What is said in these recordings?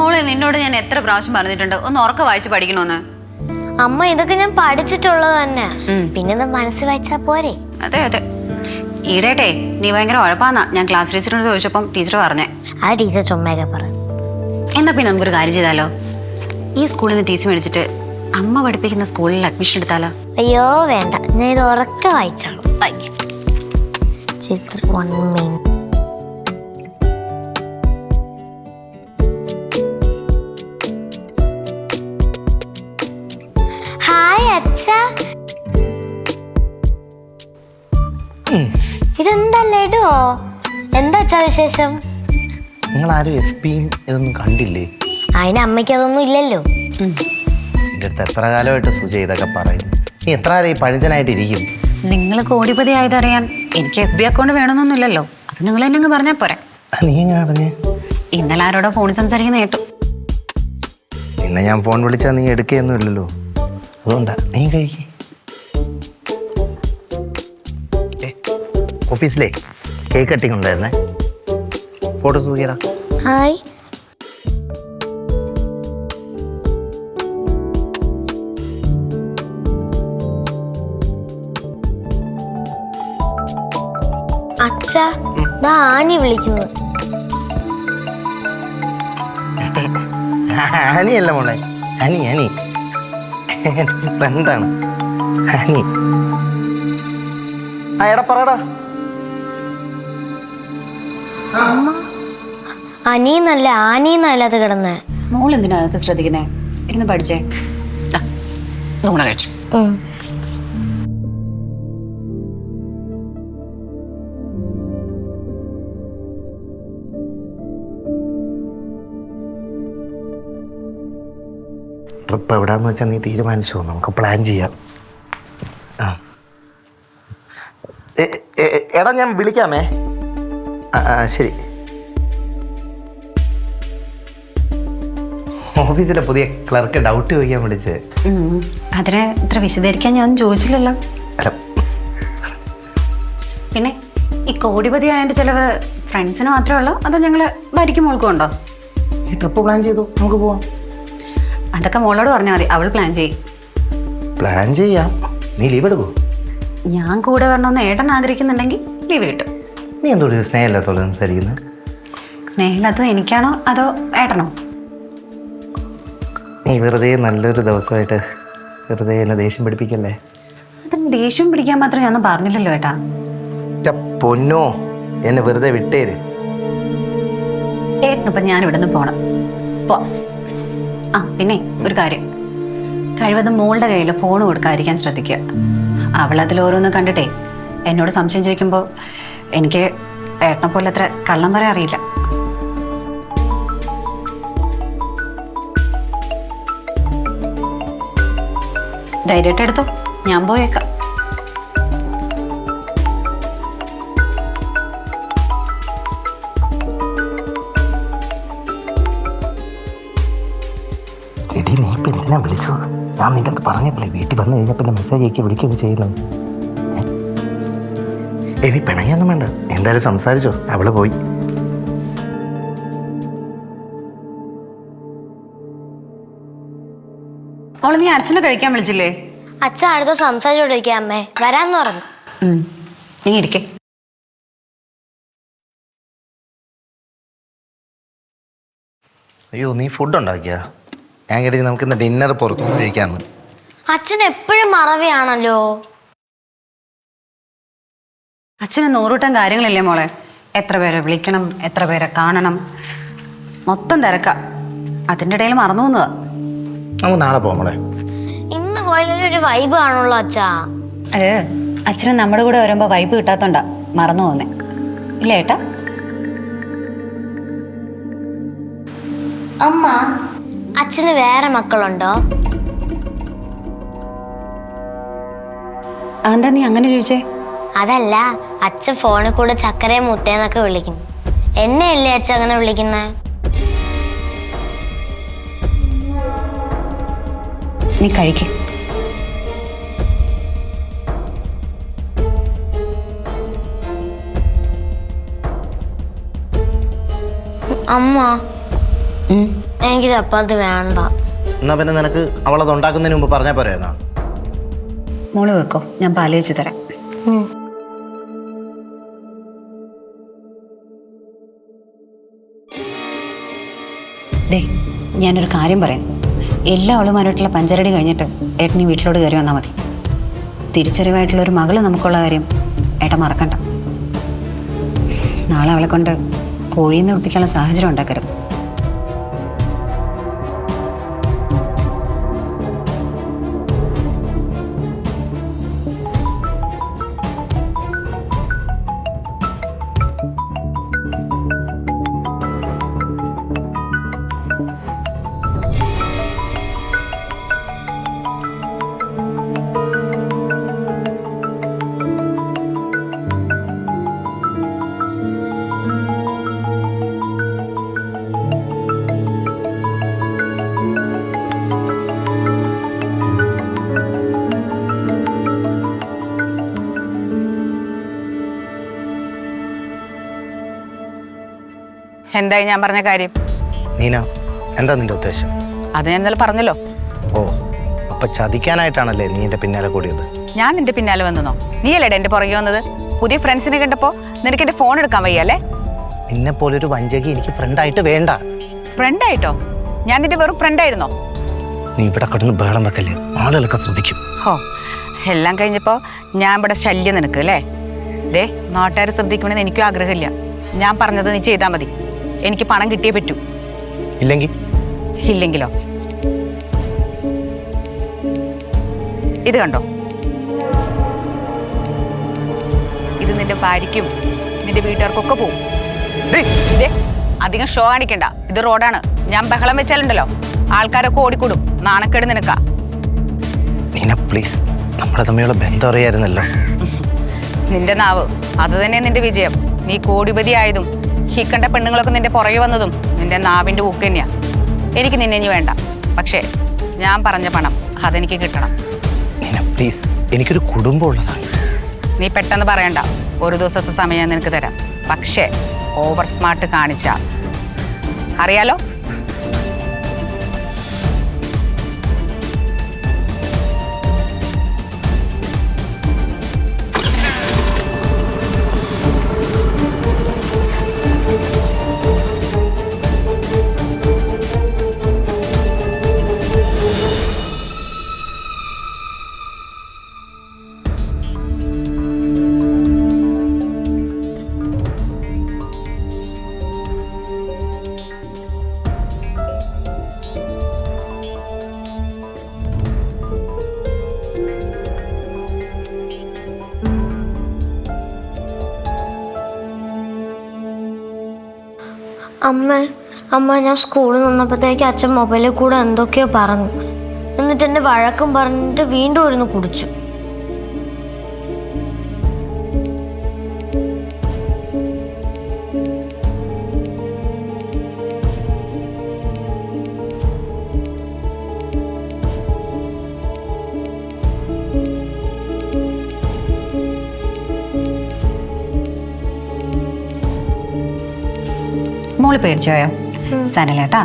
മോളെ നിന്നോട് ഞാൻ എത്ര പ്രാവശ്യം പറഞ്ഞിട്ടുണ്ട് ഒന്ന് ഉറക്കെ വായിച്ച് പഠിക്കണോന്ന്. അമ്മ ഇതൊക്കെ ഞാൻ പഠിച്ചിട്ടുള്ളത് തന്നെ, പിന്നെ മനസ്സിൽ വായിച്ചാ പോരെ. അതെ അതെ. ഈടേട്ടെ നീ ഭയങ്കര ഉഴപ്പാന്നാ ഞാൻ ക്ലാസ് ടീച്ചറിനോട് ചോദിച്ചപ്പം ടീച്ചർ പറഞ്ഞേ. ആ ടീച്ചർ ചുമ്മയൊക്കെ പറഞ്ഞു. എന്നാ പിന്നെ നമുക്കൊരു കാര്യം ചെയ്താലോ, ഈ സ്കൂളിൽ നിന്ന് ടീച്ചർ മേടിച്ചിട്ട് അമ്മ പഠിപ്പിക്കുന്ന സ്കൂളിൽ അഡ്മിഷൻ എടുത്താലോ? അയ്യോ വേണ്ട, ഞാൻ ഇത് ഉറക്കെ വായിച്ചോളൂ. ഹായ് അച്ഛാ, ഇതെന്താ ലഡുവോ? എന്താ അച്ഛാ വിശേഷം? നിങ്ങൾ ആരും FBയും ഇതൊന്നും കണ്ടില്ലേ? അതിന് അമ്മയ്ക്ക് അതൊന്നും ഇല്ലല്ലോ. എൻ്റെ അടുത്ത് എത്ര കാലമായിട്ട് സുജ ഇതൊക്കെ പറയുന്നു. നീ എത്ര കാലം ഈ പഴഞ്ചനായിട്ടിരിക്കും? നിങ്ങൾ കോടിപതി ആയതറിയാൻ എനിക്ക് FB അക്കൗണ്ട് വേണമെന്നൊന്നുമില്ലല്ലോ. അത് നിങ്ങൾ എന്നെ അങ്ങ് പറഞ്ഞാൽ പോരെ. നീ എങ്ങനെ അറിഞ്ഞേ? ഇന്നലെ ആരോടോ ഫോണിൽ സംസാരിക്കുന്ന കേട്ടു. നിന്നെ ഞാൻ ഫോൺ വിളിച്ചാൽ നീ എടുക്കുകയൊന്നുമില്ലല്ലോ, അതുകൊണ്ടാ. നീ കഴിക്കേ. ഓഫീസിലേ കേക്ക് കട്ടിങ് ഉണ്ടായിരുന്നേ, ഫോട്ടോസ് നോക്കിയടാ. ഹായ്. അച്ഛാ, ദാ ആനി വിളിക്കുന്നു. ഹനിയല്ല മോളെ, ഹനി ഹനി ഫ്രണ്ടാണ് ഹനി. ആ എടാ പറയടാ. അനീന്നല്ല ആനീന്നല്ല അത് കിടന്നേ. മോൾ എന്തിനാ അതൊക്കെ ശ്രദ്ധിക്കുന്നേ? ഇരുന്ന് പഠിച്ചേ. ഊണ കഴിച്ചു. ട്രിപ്പ് എവിടാന്ന് വെച്ചാൽ നീ തീരുമാനിച്ചോ, നമുക്ക് പ്ലാൻ ചെയ്യാം. ആ എടാ ഞാൻ വിളിക്കാമേ. ശരി. ഓഫീസിലെ പുതിയ ക്ലർക്ക് ഡൗട്ട് ചോദിക്കാൻ വിളിച്ച്. അതിനെ ഇത്ര വിശദീകരിക്കാൻ ഞാൻ ചോദിച്ചില്ലല്ലോ. പിന്നെ ഈ കോടിപതി ആയതിന്റെ ചെലവ് ഫ്രണ്ട്സിന് മാത്രമേ ഉള്ളൂ അതോ ഞങ്ങള് ഭാര്യയ്ക്ക് മോൾക്കും ഉണ്ടോ? ഈ ട്രിപ്പ് പ്ലാൻ ചെയ്തു, നമുക്ക് പോവാം. അതൊക്കെ മോളോട് പറഞ്ഞാൽ മതി, അവൾ പ്ലാൻ ചെയ്യും. പ്ലാൻ ചെയ്യാം, നീ ലീവ് എടുക്കൂ. ഞാൻ കൂടെ വരണമെന്ന് ഏട്ടൻ ആഗ്രഹിക്കുന്നുണ്ടെങ്കിൽ ലീവ് കിട്ടും. നീ എന്തോട് സ്നേഹമില്ലാത്തോളം സംസാരിക്കുന്നത്? സ്നേഹമില്ലാത്തത് എനിക്കാണോ അതോ ഏട്ടനോ? നീ വെറുതെ നല്ലൊരു ദിവസമായിട്ട് വെറുതെ എന്നെ ദേഷ്യം പിടിപ്പിക്കല്ലേ. അതിന് ദേഷ്യം പിടിക്കാൻ മാത്രം ഞാനൊന്നും പറഞ്ഞില്ലല്ലോ ഏട്ടാ. പൊന്നോ, എന്നെ വെറുതെ വിട്ടേര്. ഏട്ടനിപ്പം ഞാൻ ഇവിടെ നിന്ന് പോണം. പിന്നെ ഒരു കാര്യം, കഴിവതും മോളുടെ കയ്യിൽ ഫോൺ കൊടുക്കാതിരിക്കാൻ ശ്രദ്ധിക്കുക. അവളതിൽ ഓരോന്ന് കണ്ടിട്ടേ എന്നോട് സംശയം ചോദിക്കുമ്പോൾ എനിക്ക് ഏട്ടനെ പോലെ അത്ര കള്ളം പറയാൻ അറിയില്ല. ധൈര്യമായിട്ട് എടുത്തോ, ഞാൻ പോയേക്കാം. എടി നീ ഇപ്പം എന്തിനാ വിളിച്ചത്? ഞാൻ നിന്റെ അടുത്ത് പറഞ്ഞിട്ടില്ലേ വീട്ടിൽ വന്നു കഴിഞ്ഞാൽ പിന്നെ മെസ്സേജ് അയക്കി വിളിക്കുകയൊക്കെ ചെയ്യില്ല. എടി പിണയൊന്നും വേണ്ട, എന്തായാലും സംസാരിച്ചോ. അവള് പോയി. അവള് നീ അച്ഛനെ കഴിക്കാൻ വിളിച്ചില്ലേ? അച്ഛൻ അടുത്ത സംസാരിച്ചോണ്ടിരിക്കുക. അമ്മേ വരാന്ന് പറഞ്ഞു. നീ ഇരിക്കേ. അയ്യോ, നീ ഫുഡ് ഉണ്ടാക്കിയ? ഞാൻ കരുതി നമുക്ക് ഇന്ന് ഡിന്നർ പുറത്തുനിന്ന് കഴിക്കാന്ന്. അച്ഛൻ എപ്പോഴും മറവിയാണല്ലോ. അച്ഛന് നൂറുകൂട്ടം കാര്യങ്ങളില്ലേ മോളെ. എത്ര പേരെ വിളിക്കണം, എത്ര പേരെ കാണണം, മൊത്തം തിരക്ക. അതിൻ്റെ ഇടയിൽ മറന്നു പോകുന്നതാ. നമുക്ക് നാളെ പോകാം മോളെ. ഇന്ന് പോയാലും ഒരു വൈബ് ആണല്ലോ അച്ഛാ. അത് അച്ഛന് നമ്മുടെ കൂടെ വരുമ്പോൾ വൈബ് കിട്ടാത്തോണ്ടാ മറന്നു പോകുന്നേ, ഇല്ല ഏട്ടാ? അമ്മ, അച്ഛന് വേറെ മക്കളുണ്ടോ? അതെന്താ നീ അങ്ങനെ ചോദിച്ചേ? അതല്ല, അച്ഛൻ ഫോണിൽ കൂടെ ചക്കരയെ മുത്തേന്നൊക്കെ വിളിക്കുന്നു. എന്നെയല്ലേ അച്ഛൻ അങ്ങനെ വിളിക്കുന്നേ? നീ കഴിക്കേ. അമ്മ, എനിക്ക് ചപ്പാത്തി വേണ്ട. എന്നാ പിന്നെ നിനക്ക് അവളത് ഉണ്ടാക്കുന്നതിന് മുമ്പ് പറഞ്ഞാൽ പോരായിരുന്നോ? മോള് വെക്കോ, ഞാൻ പാല് വെച്ച് തരാം. ഉം. ദേ, ഞാനൊരു കാര്യം പറയാം. എല്ലാ അവളുമാരായിട്ടുള്ള പഞ്ചരടി കഴിഞ്ഞിട്ട് ഏട്ടനീ വീട്ടിലോട്ട് കയറി വന്നാൽ മതി. തിരിച്ചറിവായിട്ടുള്ള ഒരു മകള് നമുക്കുള്ള കാര്യം ഏട്ടൻ മറക്കണ്ട. നാളെ അവളെ കൊണ്ട് കോഴിന്ന് ഒളിപ്പിക്കാനുള്ള സാഹചര്യം ഉണ്ടാക്കരുത്. എന്തായി ഞാൻ പറഞ്ഞ കാര്യം? നീന, എന്താ നിന്റെ ഉദ്ദേശം? അത് ഞാൻ ഇന്നലെ പറഞ്ഞല്ലോ. ഓ, അപ്പൊ ചതിക്കാനായിട്ടാണല്ലേ നീ എന്റെ പിന്നാലെ കൂടിയത്? ഞാൻ നിന്റെ പിന്നാലെ വന്നോ? നീയല്ലേടെ എന്റെ പുറകെ വന്നത്? പുതിയ ഫ്രണ്ട്സിനെ കണ്ടപ്പോ നിനക്ക് എന്റെ ഫോൺ എടുക്കാൻ വയ്യല്ലേ? നിന്നെ പോലൊരു വഞ്ചകി എനിക്ക് ഫ്രണ്ടായിട്ട് വേണ്ട. ഫ്രണ്ടായിട്ടോ? ഞാൻ നിന്റെ വെറും ഫ്രണ്ടായിരുന്നോ? നീ ഇവിടെ കിടന്ന് ബഹളം വെക്കല്ലേ, ആളുകളൊക്കെ ശ്രദ്ധിക്കും. ഹോ, എല്ലാം കഴിഞ്ഞപ്പോ ഞാൻ ഇവിടെ ശല്യം നിനക്ക് അല്ലേ? ദേ, നാട്ടുകാർ ശ്രദ്ധിക്കണമെന്ന് എനിക്കും ആഗ്രഹമില്ല. ഞാൻ പറഞ്ഞത് നീ ചെയ്താൽ മതി. എനിക്ക് പണം കിട്ടിയേ പറ്റൂ. ഇല്ലെങ്കിലോ? ഇത് കണ്ടോ? ഇത് നിന്റെ ഭാര്യയ്ക്കും നിന്റെ വീട്ടുകാർക്കൊക്കെ പോവും. അധികം ഷോ കാണിക്കണ്ട. ഇത് റോഡാണ്. ഞാൻ ബഹളം വെച്ചാലുണ്ടല്ലോ ആൾക്കാരൊക്കെ ഓടിക്കൂടും. നാണക്കേട് നിനക്കാ. പ്ലീസ്, നമ്മുടെ തമ്മിലുള്ള ബന്ധം അറിയായിരുന്നല്ലോ. നിന്റെ നാവ് അത് തന്നെ നിന്റെ വിജയം. നീ കോടിപതി ആയതും ഈ കണ്ട പെണ്ണുങ്ങളൊക്കെ നിന്റെ പുറകെ വന്നതും നിന്റെ നാവിന്റെ ഊക്ക് തന്നെയാ. എനിക്ക് നിന്നെ ഇനി വേണ്ട. പക്ഷേ ഞാൻ പറഞ്ഞ പണം അതെനിക്ക് കിട്ടണം. പ്ലീസ്, എനിക്കൊരു കുടുംബം ഉള്ളതാണ്. നീ പെട്ടെന്ന് പറയണ്ട. ഒരു ദിവസത്തെ സമയം ഞാൻ നിനക്ക് തരാം. പക്ഷേ ഓവർ സ്മാർട്ട് കാണിച്ചാ അറിയാലോ? അമ്മ ഞാൻ സ്കൂളിൽ നിന്നപ്പോഴത്തേക്ക് അച്ഛൻ മൊബൈലിൽ കൂടെ എന്തൊക്കെയോ പറഞ്ഞു. എന്നിട്ട് എന്നെ വഴക്കും പറഞ്ഞിട്ട് വീണ്ടും ഇരുന്ന് കുടിച്ചു. മോള് പേടിച്ചോയോ? സനലേട്ടാ,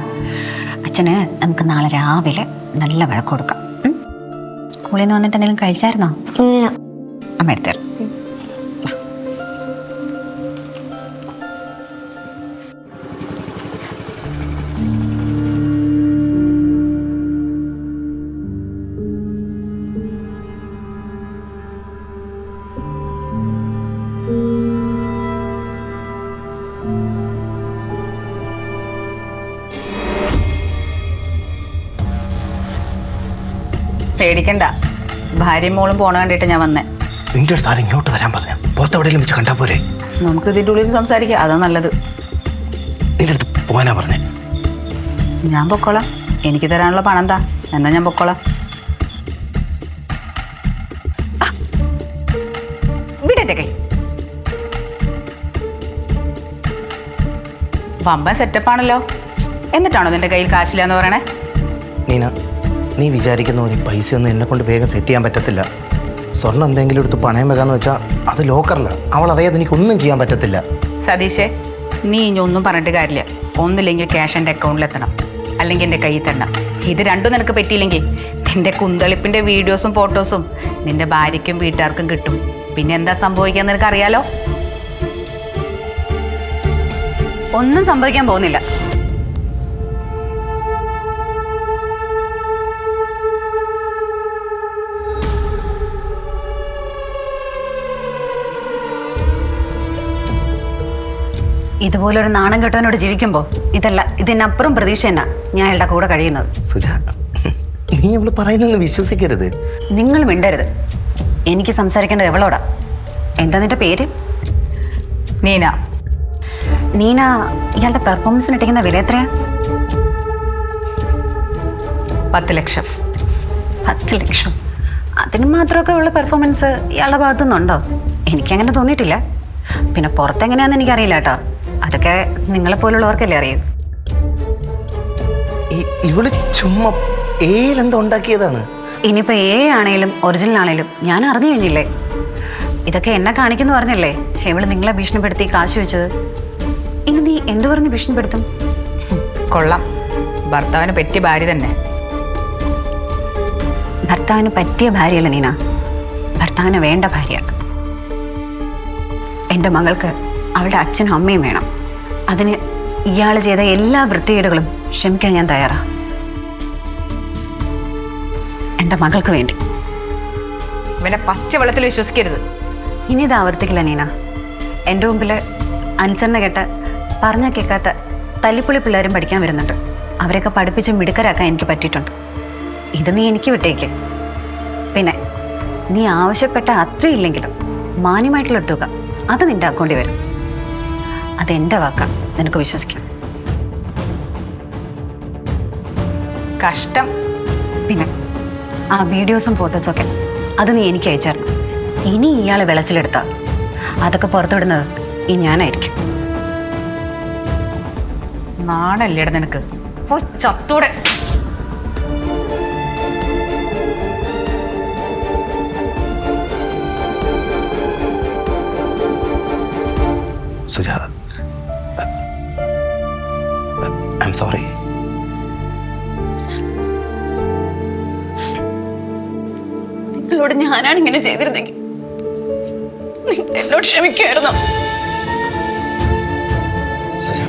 അച്ഛന് നമുക്ക് നാളെ രാവിലെ നല്ല വഴക്ക് കൊടുക്കാം. സ്കൂളിൽ നിന്ന് വന്നിട്ട് എന്തെങ്കിലും കഴിച്ചായിരുന്നോ? ഇല്ല. അമ്മ എടുത്തരും. പേടിക്കണ്ട. ഭാര്യയും മോളും പോണ കണ്ടിട്ട് ഞാൻ വന്നേ. നിന്റെ അടുത്ത് ആരും ഇങ്ങോട്ട് വരാൻ പറഞ്ഞു. പുറത്തെവിടെയെങ്കിലും വെച്ച് കണ്ടാ പോരെ? നമുക്ക് ഇതിൻ്റെ ഉള്ളിൽ സംസാരിക്കാം. അതാ നല്ലത്. നിന്റെ അടുത്ത് പോകാനാ പറഞ്ഞേ. ഞാൻ പൊക്കോളാം. എനിക്ക് തരാനുള്ള പണം എന്താ? എന്നാ ഞാൻ പൊക്കോളാം. വിടട്ടെ കൈ. വമ്പൻ സെറ്റപ്പാണല്ലോ. എന്നിട്ടാണോ നിന്റെ കയ്യിൽ കാശില്ലാന്ന് പറയണേ? നീന, നീ വിചാരിക്കുന്ന പോലെ പൈസയൊന്നും എന്നെ കൊണ്ട് വേഗം സെറ്റ് ചെയ്യാൻ പറ്റത്തില്ല. സ്വർണ്ണം എന്തെങ്കിലും എടുത്ത് പണയം വെക്കാന്ന് വെച്ചാൽ അത് ലോക്കറില്ല. അവൾ അറിയാതെ എനിക്കൊന്നും ചെയ്യാൻ പറ്റത്തില്ല. സതീഷേ, നീ ഇനി ഒന്നും പറഞ്ഞിട്ട് കാര്യമില്ല. ഒന്നില്ലെങ്കിൽ ക്യാഷ് എൻ്റെ അക്കൗണ്ടിൽ എത്തണം. അല്ലെങ്കിൽ എൻ്റെ കയ്യിൽ തന്നെ. ഇത് രണ്ടും നിനക്ക് പറ്റിയില്ലെങ്കിൽ നിന്റെ കുന്തളിപ്പിൻ്റെ വീഡിയോസും ഫോട്ടോസും നിന്റെ ഭാര്യയ്ക്കും വീട്ടുകാർക്കും കിട്ടും. പിന്നെ എന്താ സംഭവിക്കാന്ന് നിനക്ക് അറിയാലോ. ഒന്നും സംഭവിക്കാൻ പോകുന്നില്ല. ഇതുപോലൊരു നാണം കെട്ടവനോട് ജീവിക്കുമ്പോൾ ഇതിനപ്പുറം പ്രതീക്ഷ തന്നെ ഞാൻ അയാളുടെ കൂടെ കഴിയുന്നത്. സുജ, നീ അവള് പറയുന്നൊന്ന് വിശ്വസിക്കരുത്. നിങ്ങൾ മിണ്ടരുത്. എനിക്ക് സംസാരിക്കേണ്ടത് എവളോടാ. എന്താ നിന്റെ പേര്? നീന. നീന, ഇയാളുടെ പെർഫോമൻസിന് ഇട്ടിരിക്കുന്ന വില എത്രയാ? 10 ലക്ഷം. 10 ലക്ഷം? അതിന് മാത്രമൊക്കെ ഉള്ള പെർഫോമൻസ് ഇയാളുടെ ഭാഗത്തു നിന്നുണ്ടോ? എനിക്കങ്ങനെ തോന്നിയിട്ടില്ല. പിന്നെ പുറത്തെങ്ങനെയാണെന്ന് എനിക്കറിയില്ല കേട്ടോ. അതൊക്കെ നിങ്ങളെപ്പോലുള്ളവർക്കല്ലേ അറിയൂ. ഇവള് ചുമ്മാ ഏലെന്തോ ഉണ്ടാക്കിയതാണ്. ഇനിയിപ്പോൾ ആണേലും ഒറിജിനൽ ആണേലും ഞാൻ അറിഞ്ഞു കഴിഞ്ഞില്ലേ. ഇതൊക്കെ എന്നെ കാണിക്കുന്നു പറഞ്ഞല്ലേ ഇവള് നിങ്ങളെ ഭീഷണിപ്പെടുത്തി കാശ് വെച്ചത്. ഇനി നീ എന്തു പറഞ്ഞ് ഭീഷണിപ്പെടുത്തും? കൊള്ളാം, ഭർത്താവിന് പറ്റിയ ഭാര്യ തന്നെ. ഭർത്താവിന് പറ്റിയ ഭാര്യയല്ല നീന, ഭർത്താവിന് വേണ്ട ഭാര്യ. എൻ്റെ മകൾക്ക് അവളുടെ അച്ഛനും അമ്മയും വേണം. അതിന് ഇയാൾ ചെയ്ത എല്ലാ വൃത്തികേടുകളും ക്ഷമിക്കാൻ ഞാൻ തയ്യാറാ. എൻ്റെ മകൾക്ക് വേണ്ടി. ഇവനെ പച്ചവെള്ളത്തിൽ വിശ്വസിക്കരുത്. ഇനി ഇത് ആവർത്തിക്കില്ല നീന. എൻ്റെ മുമ്പിൽ അനുസരണ കേട്ട പറഞ്ഞാൽ കേൾക്കാത്ത തല്ലിപ്പൊളി പിള്ളേരും പഠിക്കാൻ വരുന്നുണ്ട്. അവരെയൊക്കെ പഠിപ്പിച്ച് മിടുക്കരാക്കാൻ എനിക്ക് പറ്റിയിട്ടുണ്ട്. ഇത് നീ എനിക്ക് വിട്ടേക്ക്. പിന്നെ നീ ആവശ്യപ്പെട്ട അത്രയില്ലെങ്കിലും മാന്യമായിട്ടുള്ളൊരു തുക അത് നിന്റെ അക്കൗണ്ടിൽ വരും. അതെൻ്റെ വാക്കാണ്, നിനക്ക് വിശ്വസിക്കാം. കഷ്ടം. പിന്നെ ആ വീഡിയോസും ഫോട്ടോസൊക്കെ അത് നീ എനിക്ക് അയച്ചു തരണം. ഇനി ഇയാളെ വിളച്ചിലെടുത്താ അതൊക്കെ പുറത്തുവിടുന്നത് ഈ ഞാനായിരിക്കും. നാണല്ലേടാ നിനക്ക്? പോ ചത്തൂടെ. Suja, I am sorry. നിങ്ങളോട് ഞാനാണ് ഇങ്ങനെ ചെയ്തിരുന്നെങ്കിൽ നിങ്ങൾ എന്നോട് ക്ഷമിക്കുമായിരുന്നു. സുജ,